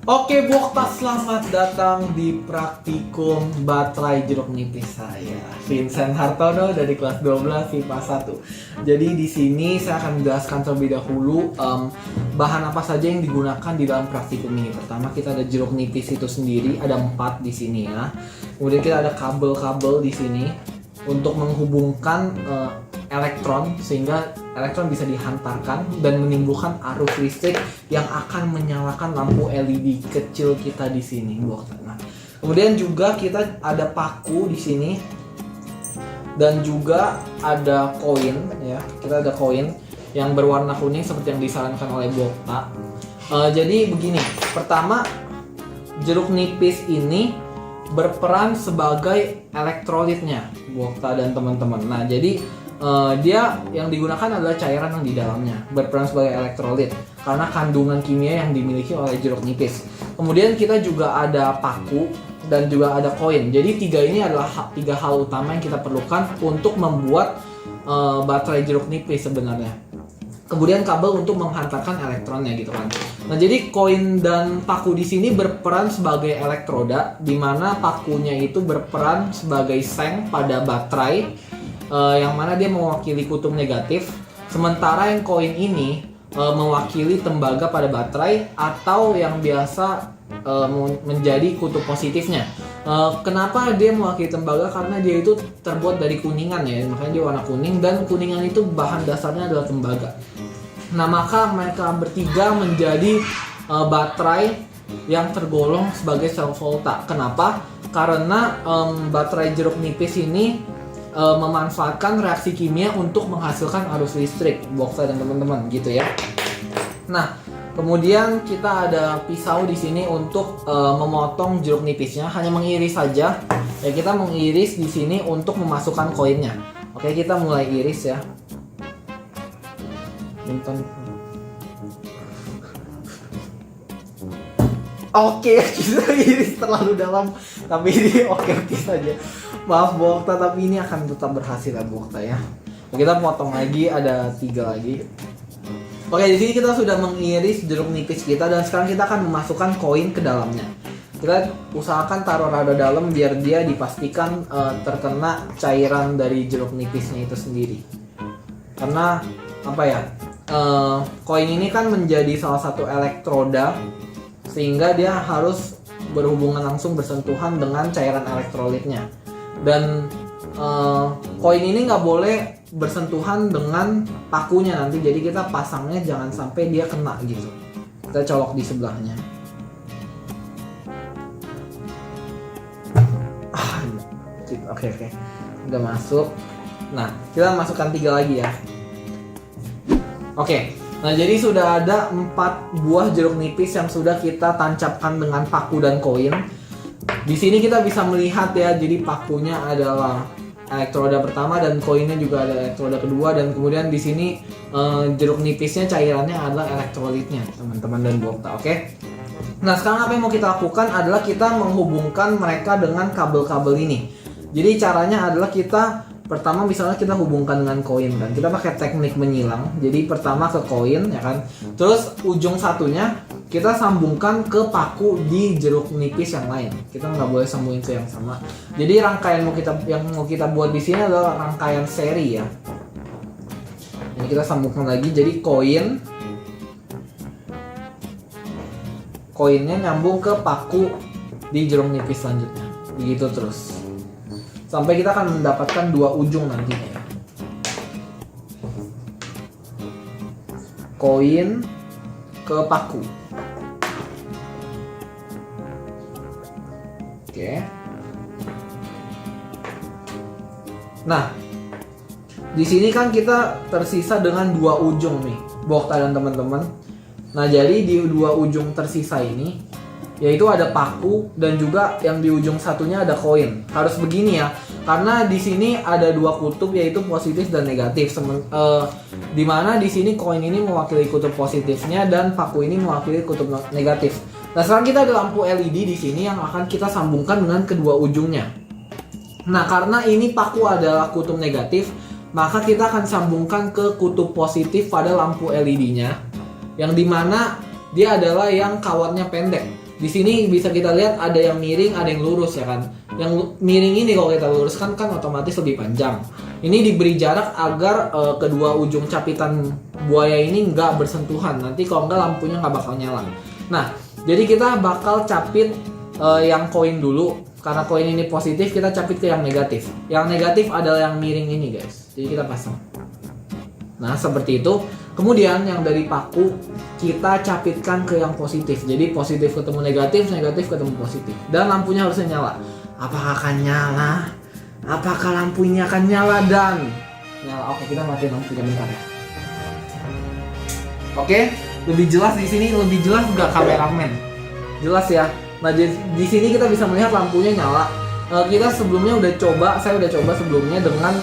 Oke, Bokta, selamat datang di praktikum baterai jeruk nipis saya, Vincent Hartono dari kelas 12 IPA 1. Jadi di sini saya akan menjelaskan terlebih dahulu bahan apa saja yang digunakan di dalam praktikum ini. Pertama, kita ada jeruk nipis itu sendiri, ada 4 di sini ya. Kemudian kita ada kabel-kabel di sini untuk menghubungkan elektron sehingga elektron bisa dihantarkan dan menimbulkan arus listrik yang akan menyalakan lampu LED kecil kita di sini, Nah, kemudian juga kita ada paku di sini dan juga ada koin ya. Kita ada koin yang berwarna kuning seperti yang disarankan oleh Bokta. Jadi begini, pertama jeruk nipis ini berperan sebagai elektrolitnya, Bokta dan teman-teman. Nah, jadi dia yang digunakan adalah cairan yang di dalamnya, berperan sebagai elektrolit karena kandungan kimia yang dimiliki oleh jeruk nipis. Kemudian kita juga ada paku dan juga ada koin. Jadi tiga ini adalah tiga hal utama yang kita perlukan untuk membuat baterai jeruk nipis sebenarnya. Kemudian kabel untuk menghantarkan elektronnya gitu kan. Nah, jadi koin dan paku di sini berperan sebagai elektroda, di mana pakunya itu berperan sebagai seng pada baterai, yang mana dia mewakili kutub negatif, sementara yang koin ini mewakili tembaga pada baterai atau yang biasa menjadi kutub positifnya. Kenapa dia mewakili tembaga? Karena dia itu terbuat dari kuningan ya, makanya dia warna kuning, dan kuningan itu bahan dasarnya adalah tembaga. Nah, maka mereka bertiga menjadi baterai yang tergolong sebagai sel volta. Kenapa? Karena baterai jeruk nipis ini memanfaatkan reaksi kimia untuk menghasilkan arus listrik, Bokta dan teman-teman gitu ya. Nah, kemudian kita ada pisau di sini untuk memotong jeruk nipisnya, hanya mengiris saja. Ya, kita mengiris di sini untuk memasukkan koinnya. Oke, kita mulai iris ya. Oke, kita iris terlalu dalam, tapi ini oke saja. Maaf Bokta, tapi ini akan tetap berhasil ya Bokta ya. Kita potong lagi, ada 3 lagi. Oke, di sini kita sudah mengiris jeruk nipis kita dan sekarang kita akan memasukkan koin ke dalamnya. Kita usahakan taruh rada dalam biar dia dipastikan terkena cairan dari jeruk nipisnya itu sendiri. Karena apa ya? Koin ini kan menjadi salah satu elektroda, sehingga dia harus berhubungan langsung bersentuhan dengan cairan elektrolitnya. Dan koin ini nggak boleh bersentuhan dengan pakunya nanti, jadi kita pasangnya jangan sampai dia kena gitu. Kita colok di sebelahnya. Oke, udah masuk. Nah, kita masukkan 3 lagi ya. Oke. Nah, jadi sudah ada 4 buah jeruk nipis yang sudah kita tancapkan dengan paku dan koin. Di sini kita bisa melihat ya, jadi pakunya adalah elektroda pertama dan koinnya juga ada elektroda kedua, dan kemudian di sini jeruk nipisnya cairannya adalah elektrolitnya, teman-teman dan Bokta. Oke. Nah, sekarang apa yang mau kita lakukan adalah kita menghubungkan mereka dengan kabel-kabel ini. Jadi caranya adalah kita pertama misalnya kita hubungkan dengan koin kan, kita pakai teknik menyilang. Jadi pertama ke koin ya kan, terus ujung satunya kita sambungkan ke paku di jeruk nipis yang lain. Kita nggak boleh sambungin ke yang sama. Jadi rangkaian yang mau kita buat di sini adalah rangkaian seri ya. Ini kita sambungkan lagi, jadi koinnya nyambung ke paku di jeruk nipis selanjutnya, begitu terus sampai kita akan mendapatkan 2 ujung nantinya. Koin ke paku. Oke. Nah, di sini kan kita tersisa dengan 2 ujung nih, Bokta dan teman-teman. Nah, jadi di 2 ujung tersisa ini yaitu ada paku dan juga yang di ujung satunya ada koin. Harus begini ya, karena di sini ada 2 kutub yaitu positif dan negatif. Dimana di sini koin ini mewakili kutub positifnya dan paku ini mewakili kutub negatif. Nah, sekarang kita ada lampu LED di sini yang akan kita sambungkan dengan kedua ujungnya. Nah, karena ini paku adalah kutub negatif, maka kita akan sambungkan ke kutub positif pada lampu LED-nya, yang dimana dia adalah yang kawatnya pendek. Di sini bisa kita lihat ada yang miring, ada yang lurus ya kan. Yang miring ini kalau kita luruskan kan otomatis lebih panjang. Ini diberi jarak agar kedua ujung capitan buaya ini nggak bersentuhan. Nanti kalau nggak lampunya nggak bakal nyala. Nah, jadi kita bakal capit yang koin dulu. Karena koin ini positif, kita capit ke yang negatif. Yang negatif adalah yang miring ini guys. Jadi kita pasang. Nah seperti itu. Kemudian yang dari paku kita capitkan ke yang positif. Jadi positif ketemu negatif, negatif ketemu positif. Dan lampunya harusnya nyala. Apakah akan nyala? Apakah lampunya akan nyala dan nyala? Oke, kita matiin lampunya bentar ya. Oke, lebih jelas di sini, lebih jelas nggak kameramen? Jelas ya. Nah di sini kita bisa melihat lampunya nyala. Kita sebelumnya saya udah coba sebelumnya dengan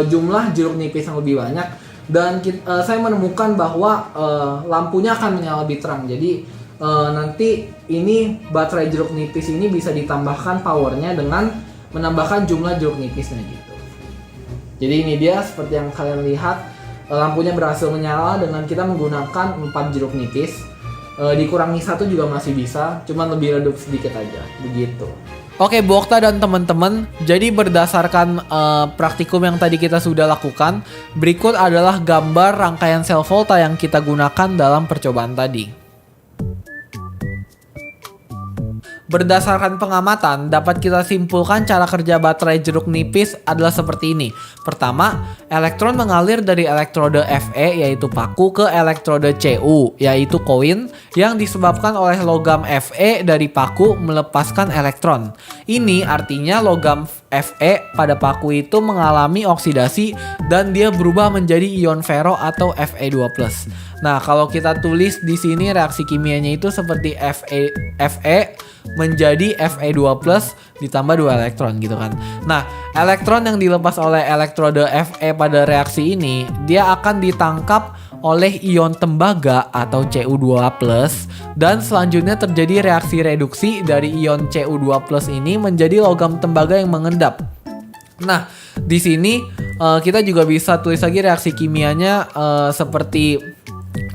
jumlah jeruk nipis yang lebih banyak. Dan saya menemukan bahwa lampunya akan menyala lebih terang. Jadi nanti ini baterai jeruk nipis ini bisa ditambahkan powernya dengan menambahkan jumlah jeruk nipisnya gitu. Jadi ini dia seperti yang kalian lihat, lampunya berhasil menyala dengan kita menggunakan 4 jeruk nipis. Dikurangi 1 juga masih bisa, cuman lebih redup sedikit aja begitu. Oke Bu Okta dan teman-teman, jadi berdasarkan praktikum yang tadi kita sudah lakukan, berikut adalah gambar rangkaian sel volta yang kita gunakan dalam percobaan tadi. Berdasarkan pengamatan, dapat kita simpulkan cara kerja baterai jeruk nipis adalah seperti ini. Pertama, elektron mengalir dari elektrode Fe yaitu paku ke elektrode Cu yaitu koin yang disebabkan oleh logam Fe dari paku melepaskan elektron. Ini artinya logam Fe pada paku itu mengalami oksidasi dan dia berubah menjadi ion fero atau Fe2+. Nah, kalau kita tulis di sini reaksi kimianya itu seperti Fe menjadi Fe2+ ditambah 2 elektron gitu kan. Nah, elektron yang dilepas oleh elektrode Fe pada reaksi ini, dia akan ditangkap oleh ion tembaga atau Cu2+, dan selanjutnya terjadi reaksi reduksi dari ion Cu2+ ini menjadi logam tembaga yang mengendap. Nah, di sini kita juga bisa tulis lagi reaksi kimianya seperti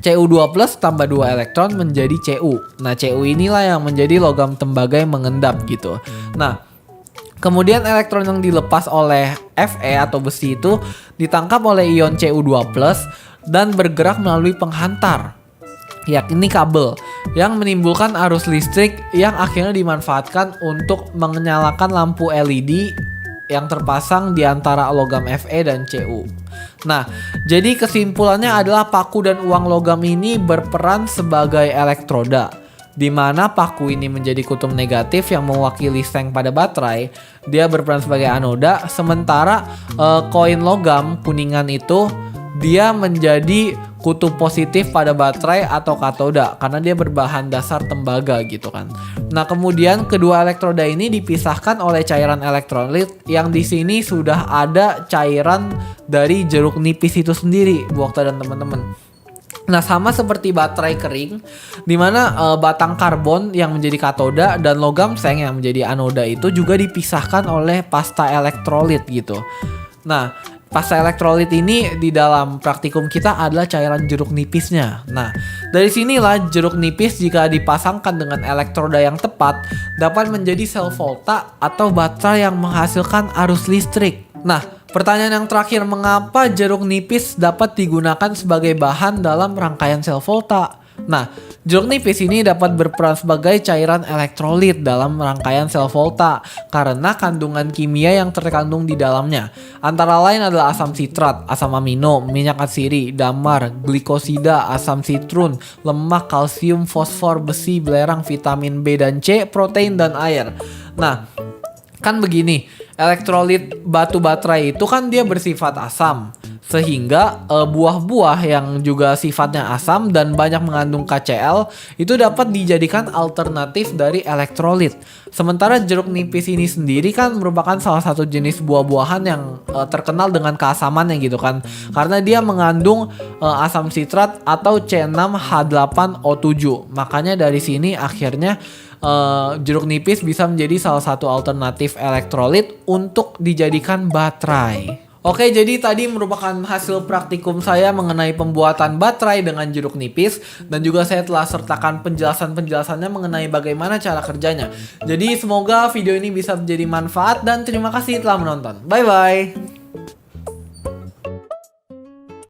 Cu2+ tambah 2 elektron menjadi Cu. Nah, Cu inilah yang menjadi logam tembaga yang mengendap gitu. Nah, kemudian elektron yang dilepas oleh Fe atau besi itu ditangkap oleh ion Cu2+ dan bergerak melalui penghantar, yakni kabel, yang menimbulkan arus listrik yang akhirnya dimanfaatkan untuk menyalakan lampu LED yang terpasang di antara logam Fe dan Cu. Nah, jadi kesimpulannya adalah paku dan uang logam ini berperan sebagai elektroda, di mana paku ini menjadi kutub negatif yang mewakili seng pada baterai. Dia berperan sebagai anoda, sementara koin logam kuningan itu dia menjadi kutub positif pada baterai atau katoda karena dia berbahan dasar tembaga gitu kan. Nah, kemudian kedua elektroda ini dipisahkan oleh cairan elektrolit yang di sini sudah ada cairan dari jeruk nipis itu sendiri, Bu Okta dan teman-teman. Nah, sama seperti baterai kering, di mana batang karbon yang menjadi katoda dan logam seng yang menjadi anoda itu juga dipisahkan oleh pasta elektrolit gitu. Nah, pasta elektrolit ini di dalam praktikum kita adalah cairan jeruk nipisnya. Nah, dari sinilah jeruk nipis jika dipasangkan dengan elektroda yang tepat dapat menjadi sel volta atau baterai yang menghasilkan arus listrik. Nah, pertanyaan yang terakhir, mengapa jeruk nipis dapat digunakan sebagai bahan dalam rangkaian sel volta? Nah, jeruk nipis ini dapat berperan sebagai cairan elektrolit dalam rangkaian sel volta karena kandungan kimia yang terkandung di dalamnya. Antara lain adalah asam sitrat, asam amino, minyak atsiri, damar, glikosida, asam citrun, lemak, kalsium, fosfor, besi, belerang, vitamin B dan C, protein dan air. Nah, kan begini, elektrolit batu baterai itu kan dia bersifat asam, sehingga buah-buah yang juga sifatnya asam dan banyak mengandung KCl itu dapat dijadikan alternatif dari elektrolit. Sementara jeruk nipis ini sendiri kan merupakan salah satu jenis buah-buahan yang terkenal dengan keasamannya gitu kan, karena dia mengandung asam sitrat atau C6H8O7. Makanya dari sini akhirnya jeruk nipis bisa menjadi salah satu alternatif elektrolit untuk dijadikan baterai. Oke, jadi tadi merupakan hasil praktikum saya mengenai pembuatan baterai dengan jeruk nipis, dan juga saya telah sertakan penjelasan-penjelasannya mengenai bagaimana cara kerjanya. Jadi semoga video ini bisa menjadi manfaat dan terima kasih telah menonton. Bye bye.